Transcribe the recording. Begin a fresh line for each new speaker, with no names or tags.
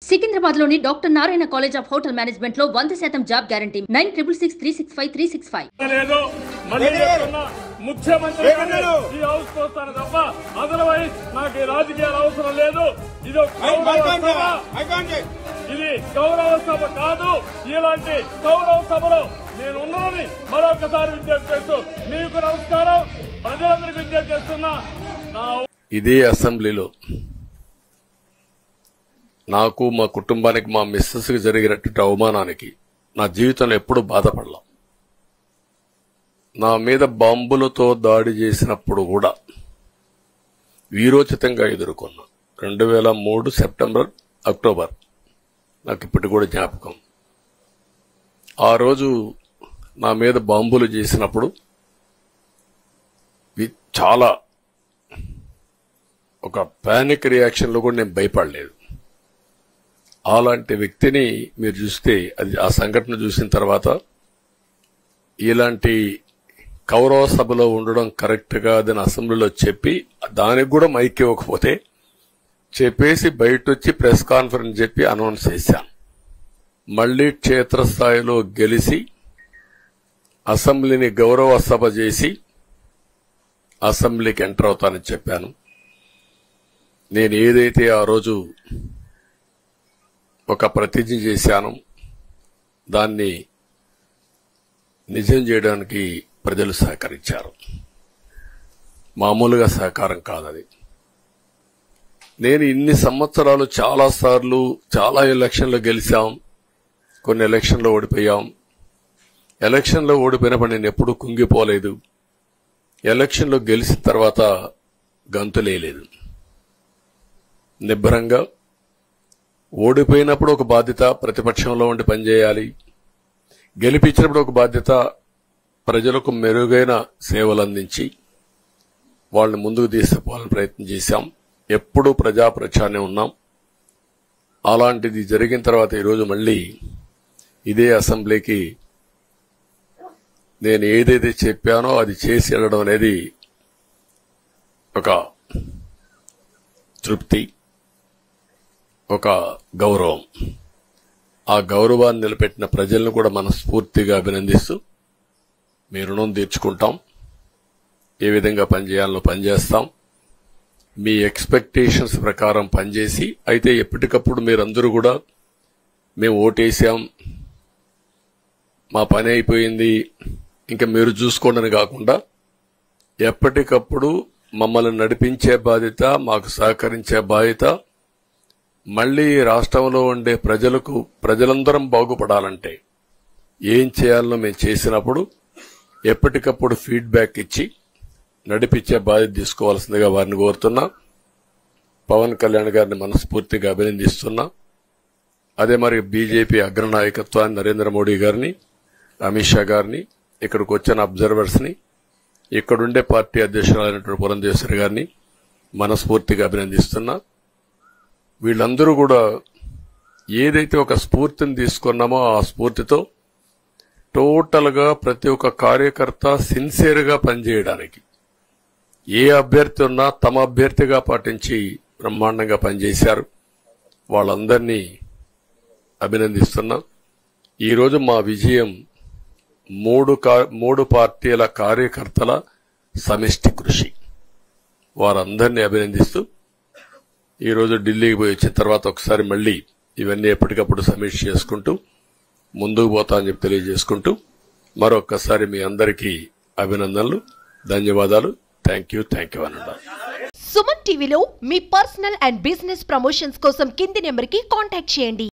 సికింద్రాబాద్లోని doctor Narayana college of hotel management లో 100% job guarantee 966365
లేదు మళ్ళీ చెప్తున్నా ముఖ్యమంత్రి ఈ హౌస్ కోస్తాను తప్ప అదర్వైజ్ నాకు రాజకీయాలు అవసరం లేదు. ఇది గౌరవ సభ కాదు. ఇలాంటి గౌరవ సభలో నేను ఉన్నానని మరొకసారి విజ్ఞప్తి చేస్తూ మీకు నమస్కారం, ప్రజలందరికీ విజ్ఞప్తి చేస్తున్నా.
ఇదే అసెంబ్లీలో నాకు మా కుటుంబానికి మా మిస్సెస్ కి జరిగినటువంటి అవమానానికి నా జీవితంలో ఎప్పుడూ బాధపడలా. నా మీద బాంబులతో దాడి చేసినప్పుడు కూడా వీరోచితంగా ఎదుర్కొన్నా. 2003 సెప్టెంబర్ అక్టోబర్ నాకు ఇప్పటి కూడా జ్ఞాపకం. ఆ రోజు నా మీద బాంబులు చేసినప్పుడు చాలా ఒక పానిక్ రియాక్షన్ లో కూడా నేను భయపడలేదు. అలాంటి వ్యక్తిని మీరు చూస్తే అది ఆ సంఘటన చూసిన తర్వాత ఇలాంటి కౌరవ సభలో ఉండడం కరెక్ట్ కాదని అసెంబ్లీలో చెప్పి దానికి కూడా మైక్ ఇవ్వకపోతే చెప్పేసి బయటొచ్చి ప్రెస్ కాన్ఫరెన్స్ చెప్పి అనౌన్స్ చేశాను. మళ్లీ క్షేత్రస్థాయిలో గెలిచి అసెంబ్లీని గౌరవ సభ చేసి అసెంబ్లీకి ఎంటర్ అవుతానని చెప్పాను. నేను ఏదైతే ఆ రోజు ఒక ప్రతిజ్ఞ చేశాను దాన్ని నిజం చేయడానికి ప్రజలు సహకరించారు. మామూలుగా సహకారం కాదది. నేను ఇన్ని సంవత్సరాలు చాలాసార్లు చాలా ఎలక్షన్లో గెలిచాం, కొన్ని ఎలక్షన్లో ఓడిపోయాం. ఎలక్షన్లో ఓడిపోయినప్పుడు నేను ఎప్పుడూ కుంగిపోలేదు. ఎలక్షన్లో గెలిచిన తర్వాత గంతులేయలేదు. నిబ్బరంగా ఓడిపోయినప్పుడు ఒక బాధ్యత ప్రతిపక్షంలో ఉండి పనిచేయాలి, గెలిపించినప్పుడు ఒక బాధ్యత ప్రజలకు మెరుగైన సేవలు అందించి వాళ్ళని ముందుకు తీసుకుపోవాలని ప్రయత్నం చేశాం. ఎప్పుడూ ప్రజాప్రచారమే ఉన్నాం. అలాంటిది జరిగిన తర్వాత ఈరోజు మళ్లీ ఇదే అసెంబ్లీకి నేను ఏదైతే చెప్పానో అది చేసి వెళ్ళడం అనేది ఒక తృప్తి, ఒక గౌరవం. ఆ గౌరవాన్ని నిలబెట్టిన ప్రజలను కూడా మనస్ఫూర్తిగా అభినందిస్తూ మీ రుణం తీర్చుకుంటాం. ఏ విధంగా పనిచేయాలో పనిచేస్తాం. మీ ఎక్స్పెక్టేషన్స్ ప్రకారం పనిచేసి అయితే ఎప్పటికప్పుడు మీరందరూ కూడా మేము ఓటేశాం, మా పని అయిపోయింది, ఇంకా మీరు చూసుకోండి కాకుండా ఎప్పటికప్పుడు మమ్మల్ని నడిపించే బాధ్యత, మాకు సహకరించే బాధ్యత, మళ్లీ రాష్ట్రంలో ఉండే ప్రజలందరం బాగుపడాలంటే ఏం చేయాలో మేము చేసినప్పుడు ఎప్పటికప్పుడు ఫీడ్బ్యాక్ ఇచ్చి నడిపించే బాధ్యత తీసుకోవాల్సిందిగా వారిని కోరుతున్నా. పవన్ కళ్యాణ్ గారిని మనస్ఫూర్తిగా అభినందిస్తున్నా. అదే మరి బీజేపీ అగ్రనాయకత్వాన్ని నరేంద్ర మోడీ గారిని, అమిత్ షా గారిని, ఇక్కడికి వచ్చిన అబ్జర్వర్స్ ని, ఇక్కడుండే పార్టీ అధ్యక్షురాలైనటువంటి పురంధేశ్వరి గారిని మనస్ఫూర్తిగా అభినందిస్తున్నా. వీళ్ళందరూ కూడా ఏదైతే ఒక స్ఫూర్తిని తీసుకున్నామో ఆ స్ఫూర్తితో టోటల్ గా ప్రతి ఒక్క కార్యకర్త సిన్సియర్ గా పనిచేయడానికి ఏ అభ్యర్థి ఉన్నా తమ అభ్యర్థిగా పాటించి బ్రహ్మాండంగా పనిచేశారు. వాళ్ళందరినీ అభినందిస్తున్నా. ఈరోజు మా విజయం మూడు పార్టీల కార్యకర్తల సమిష్టి కృషి. వారందరినీ అభినందిస్తూ ఈరోజు ఢిల్లీకి పోయి వచ్చిన తర్వాత ఒకసారి మళ్లీ ఇవన్నీ ఎప్పటికప్పుడు సమీక్ష చేసుకుంటూ ముందుకు పోతా అని చెప్పి తెలియజేసుకుంటూ మరొక్కసారి మీ అందరికీ అభినందనలు, ధన్యవాదాలు. థ్యాంక్ యూ అనండి.
సుమన్ టీవీలో మీ పర్సనల్ అండ్ బిజినెస్ ప్రమోషన్స్ కోసం కింది నెంబర్కి కాంటాక్ట్ చేయండి.